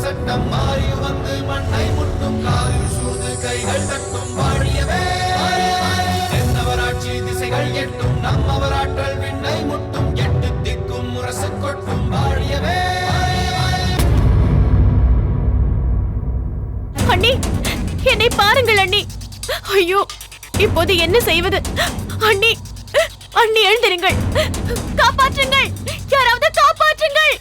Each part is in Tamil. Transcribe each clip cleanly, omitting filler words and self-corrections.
சட்டம் மாறி வந்து மண்ணை முட்டும் காலில் சூழ்ந்து கைகள் தட்டும் வாழியவே தென்னவராட்சி திசைகள் எட்டும் நம்மவராற்றல் விண்ணை முட்டும் எட்டு திக்கும் முரசு கொட்டும் வாழியவே. அண்ணி, என்னை பாருங்கள் அண்ணி. ஐயோ, இப்போது என்ன செய்வது? அண்ணி, அண்ணி எழுந்திருங்கள், காப்பாற்றுங்கள், யாராவது காப்பாற்றுங்கள்.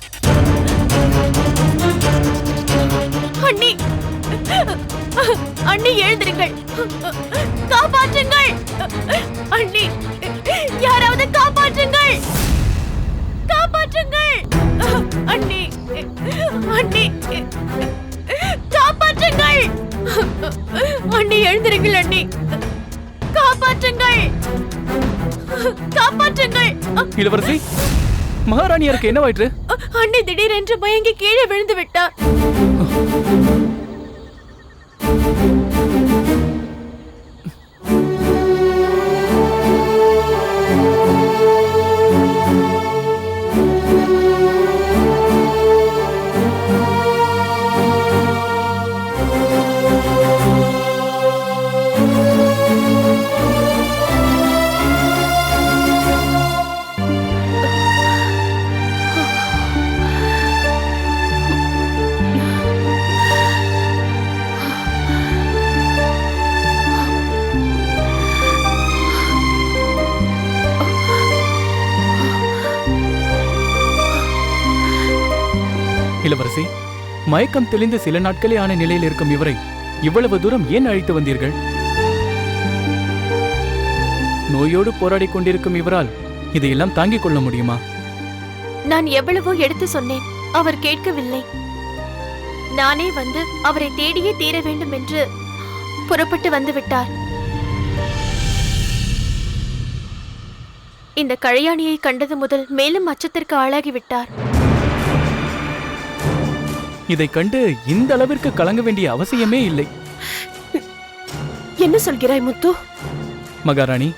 அண்ணி, அண்ணி எழுந்திருங்கள், காப்பாற்றுங்கள். அண்ணி, யாராவது காப்பாற்றுங்கள், காப்பாற்றுங்கள். அண்ணி, அண்ணி, காப்பாற்றுங்கள். அண்ணி எழுந்திருங்கள், அண்ணி காப்பாற்றுங்கள், காப்பாற்றுங்கள். இளவரசி, மகாராணியாருக்கு என்னவாயிற்று? அண்ணி திடீரென்று மயங்கி கீழே விழுந்து விட்டார். இளவரசி, மயக்கம் தெளிந்து சில நாட்களே ஆன நிலையில் இருக்கும் இவரை இவ்வளவு தூரம் ஏன் அழைத்து வந்தீர்கள்? நோயோடு போராடி கொண்டிருக்கும் இவரால் இதையெல்லாம் தாங்கிக் கொள்ள முடியுமா? நான் எவ்வளவோ எடுத்து சொன்னேன், அவர் கேட்கவில்லை. நானே வந்து அவரை தேடியே தீர வேண்டும் என்று புறப்பட்டு வந்து விட்டார். இந்த கழையாணியை கண்டது முதல் மேலும் அச்சத்திற்கு ஆளாகிவிட்டார். இதை கண்டு இந்த அளவிற்கு கலங்க வேண்டிய அவசியமே இல்லை. என்ன சொல்கிறாய் முத்து? மகாராணி,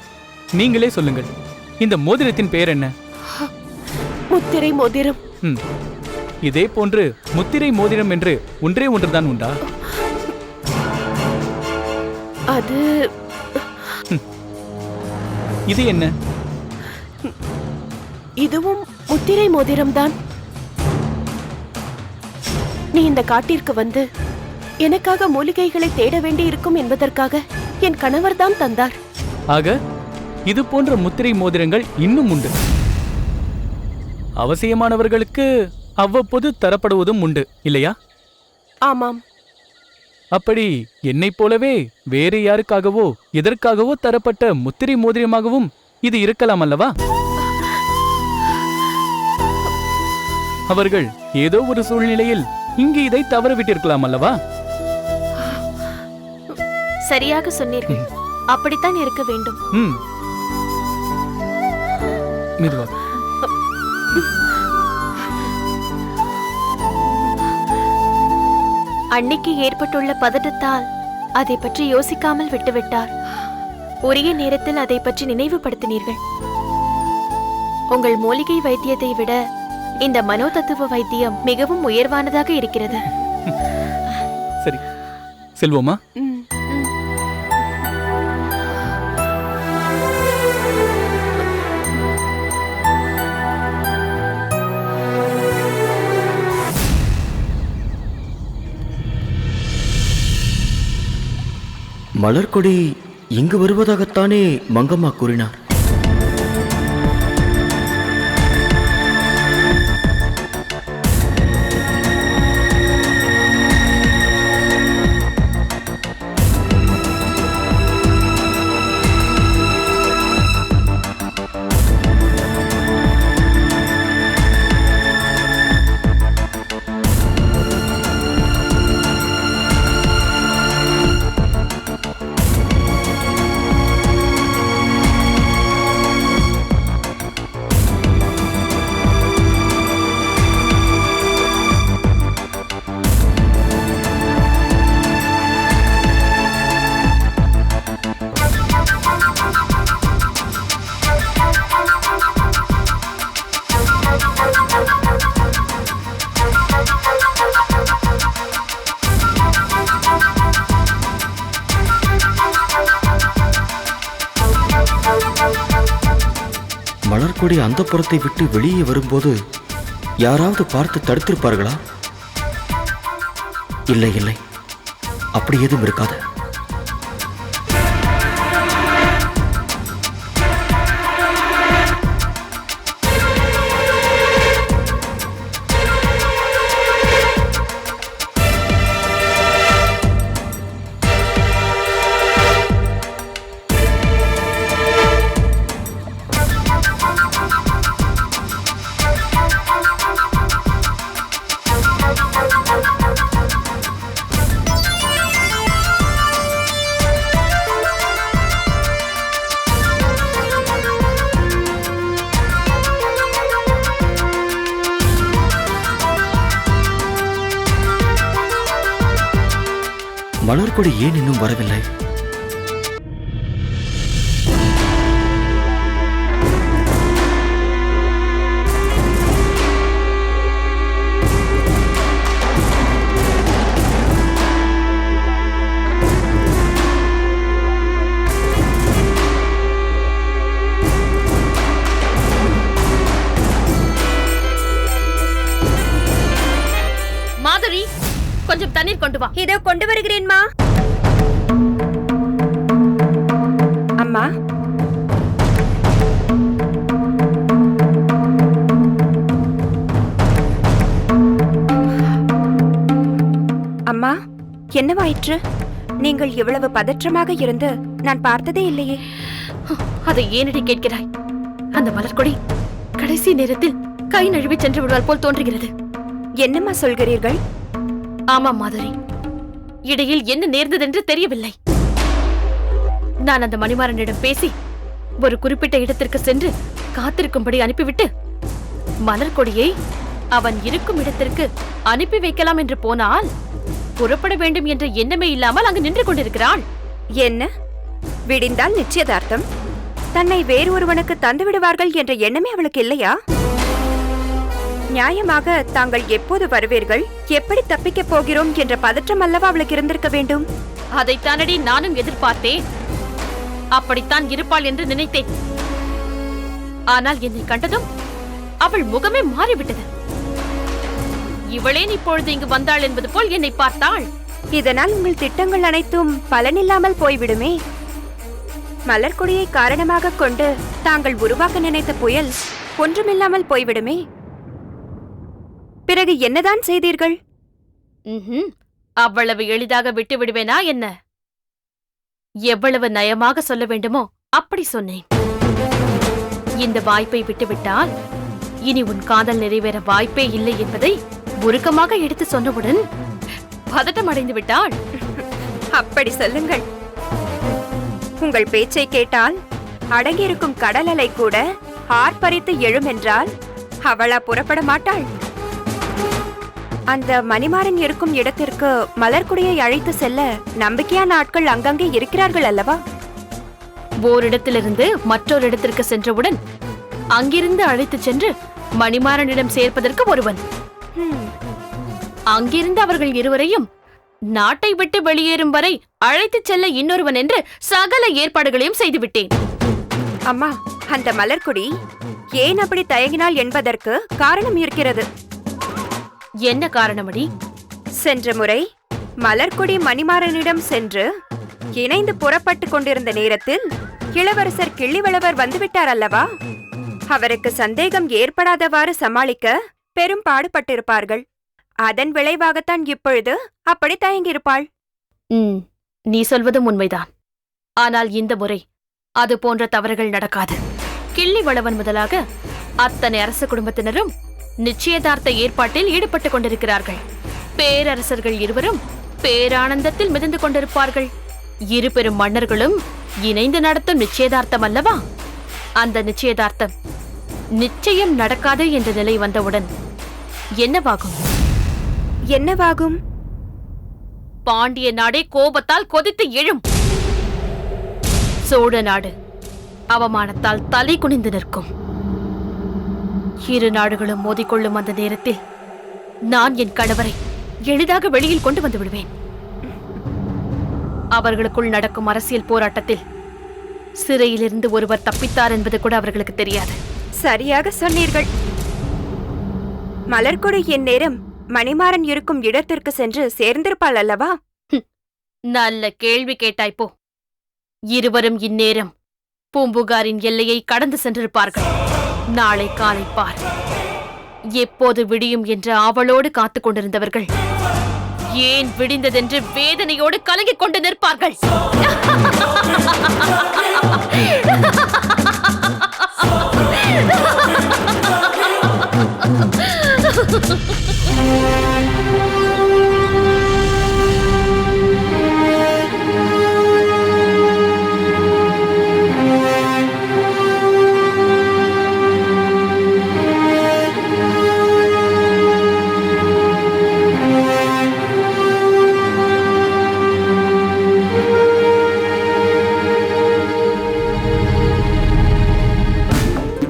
நீங்களே சொல்லுங்கள், இந்த மோதிரத்தின் பெயர் என்ன? முத்திரை மோதிரம். இதே போன்று முத்திரை மோதிரம் என்று ஒன்றே ஒன்றுதான் உண்டா? அது இது என்ன? இதுவும் முத்திரை மோதிரம்தான். நீ இந்த காட்டிற்கு வந்து எனக்காக மூலிகைகளை தேட வேண்டி இருக்கும் என்பதற்காக என் கணவர் தான் தந்தார். ஆக இது போன்ற முத்திரை மோதிரங்கள் இன்னும் உண்டு. அவசியமானவர்களுக்கு அவ்வப்போது தரப்படுவதும் உண்டு, இல்லையா? ஆமாம். அப்படி என்னைப் போலவே வேறு யாருக்காகவோ எதற்காகவோ தரப்பட்ட முத்திரை மோதிரமாகவும் இது இருக்கலாம் அல்லவா? அவர்கள் ஏதோ ஒரு சூழ்நிலையில் இங்கு இதை தவறவிட்டிருக்கலாம் அல்லவா? சரியாக சொன்னீர்கள். அப்படித்தான் இருக்க வேண்டும். மெதுவாக. அன்னைக்கு ஏற்பட்டுள்ள பதட்டத்தால் அதை பற்றி யோசிக்காமல் விட்டுவிட்டார். உரிய நேரத்தில் அதை பற்றி நினைவுபடுத்தினீர்கள். உங்கள் மூலிகை வைத்தியத்தை விட இந்த மனோதத்துவ வைத்தியம் மிகவும் உயர்வானதாக இருக்கிறது. சரி, செல்வோமா? மலர்கொடி இங்கு வருவதாகத்தானே மங்கம்மா கூறினார். மலர்கொடி அந்தப்புறத்தை விட்டு வெளியே வரும்போது யாராவது பார்த்து தடுத்திருப்பார்களா? இல்லை இல்லை, அப்படி எதுவும் இருக்காது. மலர்கொடி ஏன் இன்னும் வரவில்லை? மாதுரி, கொஞ்சம் தண்ணீர் கொண்டு வா. இதோ கொண்டு வருகிறேன்மா. அம்மா, அம்மா, என்னவாயிற்று? நீங்கள் இவ்வளவு பதற்றமாக இருந்து நான் பார்த்ததே இல்லையே. அதை ஏனடி கேட்கிறாய்? அந்த மலர்கொடி கடைசி நேரத்தில் கை நழுவி சென்று விடுவாள் போல் தோன்றுகிறது. என்னம்மா சொல்கிறீர்கள்? ஆமாம் மாதுரி, இடையில் என்ன நேர்ந்ததென்று தெரியவில்லை. நான் அந்த மணிமாறனிடம் பேசி ஒரு குறிப்பிட்ட இடத்திற்கு சென்று காத்திருக்கும்படி அனுப்பிவிட்டு மலர்கொடியை அவன் இருக்கும் இடத்திற்கு அனுப்பி வைக்கலாம் என்று போனால் புறப்பட வேண்டும் என்ற எண்ணமே இல்லாமல் அங்கு நின்று கொண்டிருக்கிறாள். என்ன, விடிந்தால் நிச்சயதார்த்தம், தன்னை வேறு ஒருவனுக்கு தந்து விடுவார்கள் என்ற எண்ணமே அவளுக்கு இல்லையா? நியாயமாக தாங்கள் எப்போது வருவீர்கள், எப்படி தப்பிக்கப் போகிறோம் என்ற பதற்றம் அல்லவா அவளுக்கு இருந்திருக்க வேண்டும். அதைத்தானடி நானும் எதிர்பார்த்தேன். அப்படித்தான் இருப்பாள் என்று நினைத்தேன். ஆனால் என்னை கண்டதும் அவள் முகமே மாறிவிட்டது. இவளேன் இப்பொழுது இங்கு வந்தாள் என்பது போல் என்னை பார்த்தாள். இதனால் உங்கள் திட்டங்கள் அனைத்தும் பலனில்லாமல் போய்விடுமே. மலர்கொடியை காரணமாக கொண்டு தாங்கள் உருவாக்க நினைத்த புயல் ஒன்றுமில்லாமல் போய்விடுமே. பிறகு என்னதான் செய்தீர்கள்? அவ்வளவு எளிதாக விட்டு விடுவேனா என்ன? எவ்வளவு நயமாக சொல்ல வேண்டுமோ அப்படி சொன்னேன். இந்த வாய்ப்பை விட்டுவிட்டால் இனி உன் காதல் நிறைவேற வாய்ப்பே இல்லை என்பதை உருக்கமாக எடுத்து சொன்னவுடன் பதட்டம் அடைந்து விட்டாள். அப்படி சொல்லுங்கள். உங்கள் பேச்சை கேட்டால் அடங்கியிருக்கும் கடல் அலை கூட ஆர்ப்பரித்து எழும் என்றால் அவளா புறப்பட மாட்டாள். அந்த மணிமாறன் இருக்கும் இடத்திற்கு மலர்கொடியை அழைத்து செல்ல நம்பிக்கையான ஆட்கள் அங்கங்கே இருக்கிறார்கள் அல்லவா? ஓரிடத்திலிருந்து மற்றொரு இடத்திற்கு சென்றவுடன் அங்கிருந்து அழைத்து சென்று மணிமாறனிடம் சேர்ப்பதற்கு ஒருவன், அங்கிருந்து அவர்கள் இருவரையும் நாட்டை விட்டு வெளியேறும் வரை அழைத்துச் செல்ல இன்னொருவன் என்று சகல ஏற்பாடுகளையும் செய்துவிட்டேன். அம்மா, அந்த மலர்கொடி ஏன் அப்படி தயங்கினாள் என்பதற்கு காரணம் இருக்கிறது. என்ன காரணமடி? சென்ற முறை மலர்கொடி மணிமாறனிடம் சென்று இணைந்து புறப்பட்டு கொண்டிருந்த நேரத்தில் இளவரசர் கிள்ளிவளவர் வந்துவிட்டார் அல்லவா? அவருக்கு சந்தேகம் ஏற்படாதவாறு சமாளிக்க பெரும் பாடுபட்டிருப்பார்கள். அதன் விளைவாகத்தான் இப்பொழுது அப்படி தயங்கியிருப்பாள். நீ சொல்வதும் உண்மைதான். ஆனால் இந்த முறை அது போன்ற தவறுகள் நடக்காது. கிள்ளிவளவன் முதலாக அத்தனை அரச குடும்பத்தினரும் நிச்சயதார்த்த ஏற்பாட்டில் ஈடுபட்டுக் கொண்டிருக்கிறார்கள். பேரரசர்கள் இருவரும் பேரானந்தத்தில் மிதந்து கொண்டிருப்பார்கள். இரு பெரும் மன்னர்களும் இணைந்து நடத்தும் நிச்சயதார்த்தம் அல்லவா? அந்த நிச்சயதார்த்தம் நிச்சயம் நடக்காது என்ற நிலை வந்தவுடன் என்னவாகும்? என்னவாகும்? பாண்டிய நாடே கோபத்தால் கொதித்து எழும். சோழ நாடு அவமானத்தால் தலை குனிந்து நிற்கும். இரு நாடுகளும் மோதிக்கொள்ளும் அந்த நேரத்தில் நான் என் கணவரை எளிதாக வெளியில் கொண்டு வந்து விடுவேன். அவர்களுக்குள் நடக்கும் அரசியல் போராட்டத்தில் சிறையிலிருந்து ஒருவர் தப்பித்தார் என்பது கூட அவர்களுக்கு தெரியாது. சரியாக சொன்னீர்கள். மலர்கொடி இந்நேரம் மணிமாறன் இருக்கும் இடத்திற்கு சென்று சேர்ந்திருப்பாள் அல்லவா? நல்ல கேள்வி கேட்டாய் போ. இருவரும் இந்நேரம் பூம்புகாரின் எல்லையை கடந்து சென்றிருப்பார்கள். நாளை காலை பார். எப்போது விடியும் என்ற ஆவலோடு காத்துக் கொண்டிருந்தவர்கள் ஏன் விடிந்ததென்று வேதனையோடு கலங்கிக் கொண்டு நிற்பார்கள்.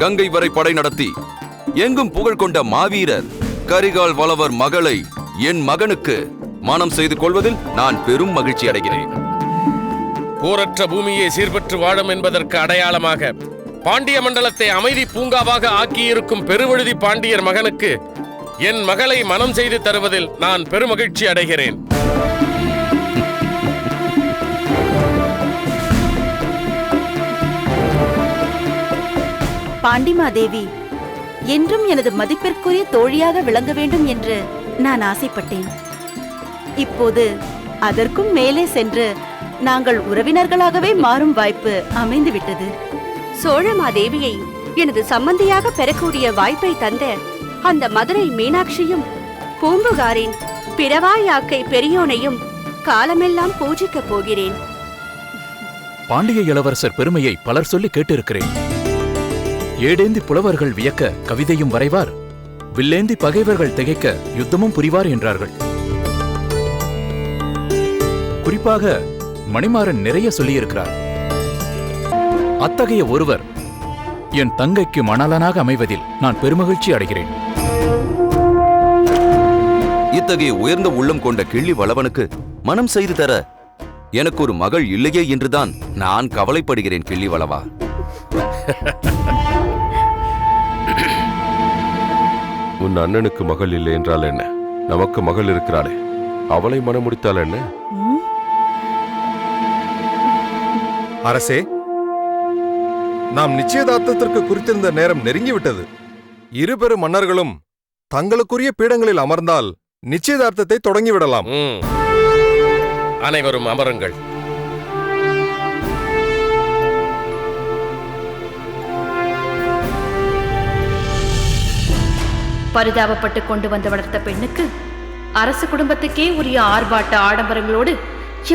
கங்கை வரை படை நடத்தி எங்கும் புகழ் கொண்ட மாவீரர் கரிகால் வளவர் மகளை என் மகனுக்கு மனம் செய்து கொள்வதில் நான் பெரும் மகிழ்ச்சி அடைகிறேன். போரற்ற பூமியை சீர்பெற்று வாழும் என்பதற்கு அடையாளமாக பாண்டிய மண்டலத்தை அமைதி பூங்காவாக ஆக்கியிருக்கும் பெருவழுதி பாண்டியர் மகனுக்கு என் மகளை மனம் செய்து தருவதில் நான் பெருமகிழ்ச்சி அடைகிறேன். பாண்டிமாதேவி என்றும் எனது மதிப்பிற்குரிய தோழியாக விளங்க வேண்டும் என்று நான் ஆசைப்பட்டேன். இப்போது அதற்கும் மேலே சென்று நாங்கள் உறவினர்களாகவே மாறும் வாய்ப்பு அமைந்துவிட்டது. சோழமாதேவியை எனது சம்பந்தியாக பெறக்கூடிய வாய்ப்பை தந்த அந்த மதுரை மீனாட்சியும் பூம்புகாரின் பிறவாயாக்கை பெரியோனையும் காலமெல்லாம் பூஜிக்கப் போகிறேன். பாண்டிய இளவரசர் பெருமையை பலர் சொல்லி கேட்டிருக்கிறேன். ஏடேந்தி புலவர்கள் வியக்க கவிதையும் வரைவார், வில்லேந்தி பகைவர்கள் திகைக்க யுத்தமும் புரிவார் என்றார்கள். குறிப்பாக மணிமாறன் நிறைய சொல்லியிருக்கிறார். அத்தகைய ஒருவர் என் தங்கைக்கு மணாளனாக அமைவதில் நான் பெருமகிழ்ச்சி அடைகிறேன். இத்தகைய உயர்ந்த உள்ளம் கொண்ட கிள்ளி வளவனுக்கு மனம் செய்து தர எனக்கு ஒரு மகள் இல்லையே என்றுதான் நான் கவலைப்படுகிறேன். கிள்ளி வளவா, உன் அண்ணனுக்கு மகள் இல்லை என்றால் என்ன? நமக்கு மகள் இருக்கிறாளே, அவளை மனமுடித்தால் என்ன? அரசே, நாம் நிச்சயதார்த்தத்திற்கு குறித்திருந்த நேரம் நெருங்கிவிட்டது. இருபெரு மன்னர்களும் தங்களுக்குரிய பீடங்களில் அமர்ந்தால் நிச்சயதார்த்தத்தை தொடங்கிவிடலாம். அனைவரும் அமருங்கள். பரிதாபப்பட்டு கொண்டு வந்து வளர்த்த பெண்ணுக்கு அரசு குடும்பத்துக்கே உரிய ஆர்ப்பாட்ட ஆடம்பரங்களோடு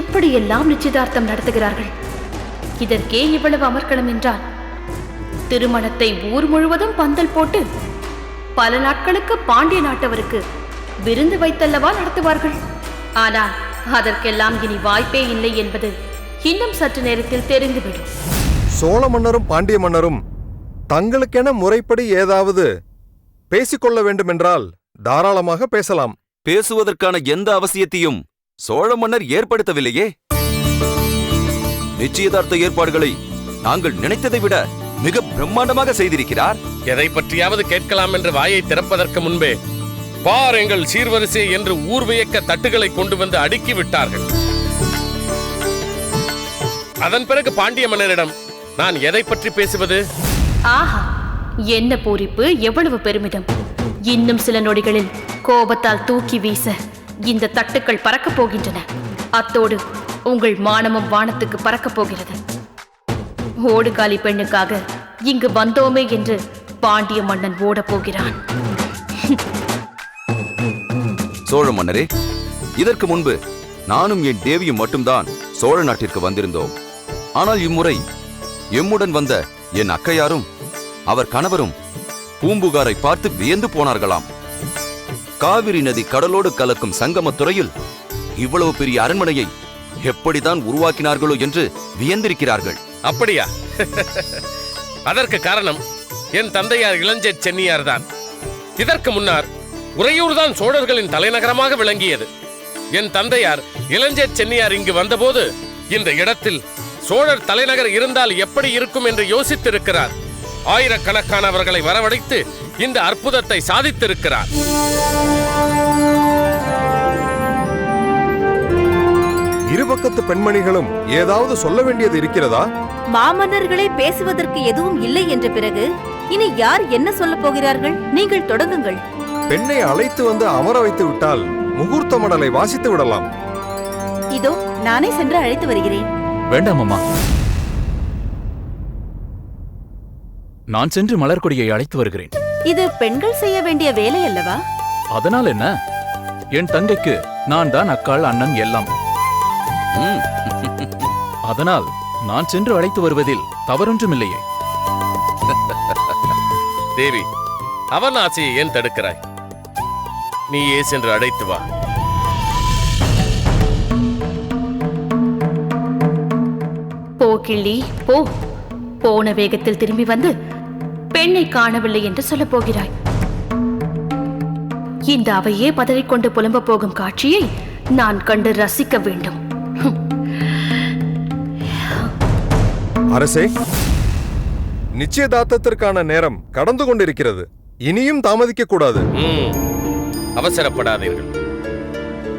எப்படியெல்லாம் நிச்சயதார்த்தம் நடத்துகிறார்கள். இதற்கே இவ்வளவு அமர்க்களம் என்றால் திருமணத்தை ஊர் முழுவதும் பந்தல் போட்டு பல நாட்களுக்கு பாண்டிய நாட்டவருக்கு விருந்து வைத்தல்லவா நடத்துவார்கள். ஆனால் அதற்கெல்லாம் இனி வாய்ப்பே இல்லை என்பது இன்னும் சற்று நேரத்தில் தெரிந்துவிடும். சோழ மன்னரும் பாண்டிய மன்னரும் தங்களுக்கென முறைப்படி ஏதாவது பேசிக்கொள்ள வேண்டுமென்றால் தாராளமாக பேசலாம். பேசுவதற்கான எந்த அவசியத்தையும் சோழ மன்னர் ஏற்படுத்தவில்லையே. நிச்சயதார்த்த ஏற்பாடுகளை நாங்கள் நினைத்ததை விட மிக பிரம்மாண்டமாக செய்திருக்கிறார். எதை பற்றியாவது கேட்கலாம் என்று வாயை திறப்பதற்கு முன்பே பார் எங்கள் சீர்வரிசை என்று ஊர் வியக்க தட்டுகளை கொண்டு வந்து அடுக்கி விட்டார்கள். அதன் பிறகு பாண்டிய மன்னரிடம் நான் எதை பற்றி பேசுவது? ஆஹா, என்ன பூரிப்பு, எவ்வளவு பெருமிதம்! இன்னும் சில நொடிகளில் கோபத்தால் தூக்கி வீச இந்த தட்டுக்கள் பறக்கப் போகின்றன. அத்தோடு உங்கள் மானமும் வானத்துக்கு பறக்கப் போகிறது. ஓடுகாலி பெண்ணுக்காக இங்கு வந்தோமே என்று பாண்டிய மன்னன் ஓடப் போகிறான். சோழ மன்னரே, இதற்கு முன்பு நானும் என் தேவியும் மட்டும்தான் சோழ நாட்டிற்கு வந்திருந்தோம். ஆனால் இம்முறை எம்முடன் வந்த என் அக்கையாரும் அவர் கணவரும் பூம்புகாரை பார்த்து வியந்து போனார்களாம். காவிரி நதி கடலோடு கலக்கும் சங்கமத்துறையில் இவ்வளவு பெரிய அரண்மனையை எப்படிதான் உருவாக்கினார்களோ என்று வியந்திருக்கிறார்கள். அப்படியா? அதற்கு காரணம் என் தந்தையார் இளஞ்சே சென்னியார் தான். இதற்கு முன்னர் உறையூர் தான் சோழர்களின் தலைநகரமாக விளங்கியது. என் தந்தையார் இளஞ்சே சென்னியார் இங்கு வந்தபோது இந்த இடத்தில் சோழர் தலைநகர் இருந்தால் எப்படி இருக்கும் என்று யோசித்திருக்கிறார். ஆயிரக்கணக்கானவர்களை வரவழைத்து இந்த அற்புதத்தை சாதித்திருக்கிறார். இருபக்கத்து பெண்மணிகளும் ஏதாவது சொல்ல வேண்டியது இருக்கிறதா? மாமன்னர்களே பேசுவதற்கு எதுவும் இல்லை என்ற பிறகு இனி யார் என்ன சொல்லப் போகிறார்கள்? நீங்கள் தொடங்குங்கள். பெண்ணை அழைத்து வந்து அமர வைத்து விட்டால் முகூர்த்த மடலை வாசித்து விடலாம். இதோ நானே சென்று அழைத்து வருகிறேன். வேண்டாம் அம்மா, நான் சென்று மலர்கொடியை அழைத்து வருகிறேன். இது பெண்கள் செய்ய வேண்டிய வேலை அல்லவா? அதனால் என்ன? என் தங்கைக்கு நான் தான் அக்காள், அண்ணன் எல்லாம். அதனால் நான் சென்று அழைத்து வருவதில் தவறொன்றுமில்லையே. தேவி, அவன் ஆசையை ஏன் தடுக்கிறாய்? நீயே சென்று அழைத்து வா. போ கிள்ளி போ. போன வேகத்தில் திரும்பி வந்து பெண்ணை காணவில்லை என்று சொல்ல போகிறாய். இந்த அவையே பதறிக்கொண்டு புலம்ப போகும் காட்சியை நான் கண்டு ரசிக்க வேண்டும். அரசே, நிச்சயதார்த்தத்திற்கான நேரம் கடந்து கொண்டிருக்கிறது. இனியும் தாமதிக்க கூடாது. அவசரப்படாதீர்கள்.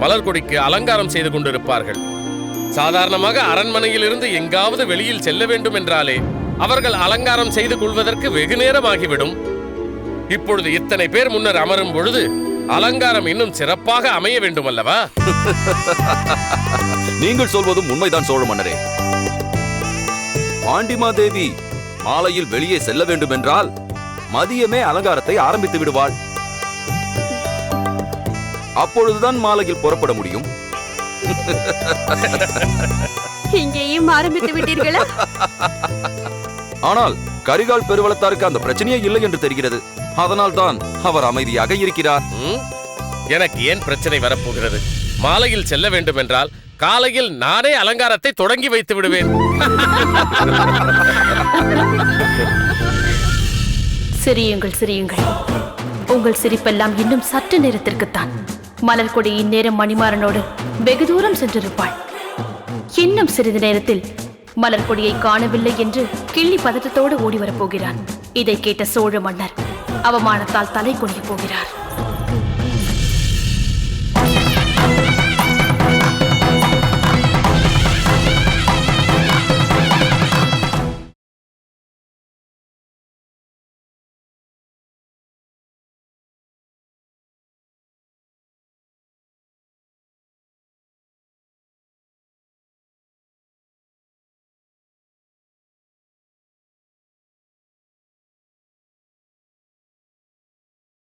மலர்கொடிக்கு அலங்காரம் செய்து கொண்டிருப்பார்கள். சாதாரணமாக அரண்மனையில் இருந்து எங்காவது வெளியில் செல்ல வேண்டும் என்றாலே அவர்கள் அலங்காரம் செய்து கொள்வதற்கு வெகு நேரமாகிவிடும். இப்பொழுது இத்தனை பேர் முன்னர் அமரும் பொழுது அலங்காரம் இன்னும் சிறப்பாக அமைய வேண்டும் அல்லவா? நீங்கள் சொல்வதும் உண்மைதான் சோழ மன்னரே. பாண்டிமாதேவி மாலையில் வெளியே செல்ல வேண்டும் என்றால் மதியமே அலங்காரத்தை ஆரம்பித்து விடுவாள். அப்பொழுதுதான் மாலையில் புறப்பட முடியும். இங்கேயும் ஆரம்பித்து விட்டீர்களா? ஆனால் கரிகால் பெருவளத்தாருக்கு அந்த பிரச்சனையே இல்லை என்று தெரிகிறது. அதனால் தான் அவர் அமைதியாக இருக்கிறார். எனக்கு ஏன் பிரச்சனை வரப்போகிறது? மாலையில் செல்ல வேண்டும் என்றால் காலையில் நானே அலங்காரத்தை தொடங்கி வைத்து விடுவேன். சிரியுங்கள், சிரியுங்கள். உங்கள் சிரிப்பெல்லாம் இன்னும் சற்று நேரத்திற்குத்தான். மலர்கொடி இந்நேரம் மணிமாறனோடு வெகு தூரம் சென்றிருப்பாள். இன்னும் சிறிது நேரத்தில் மலர்கொடியை காணவில்லை என்று கிள்ளி பதட்டத்தோடு ஓடி வரப்போகிறான். இதை கேட்ட சோழ மன்னர் அவமானத்தால் தலை குனிய போகிறார்.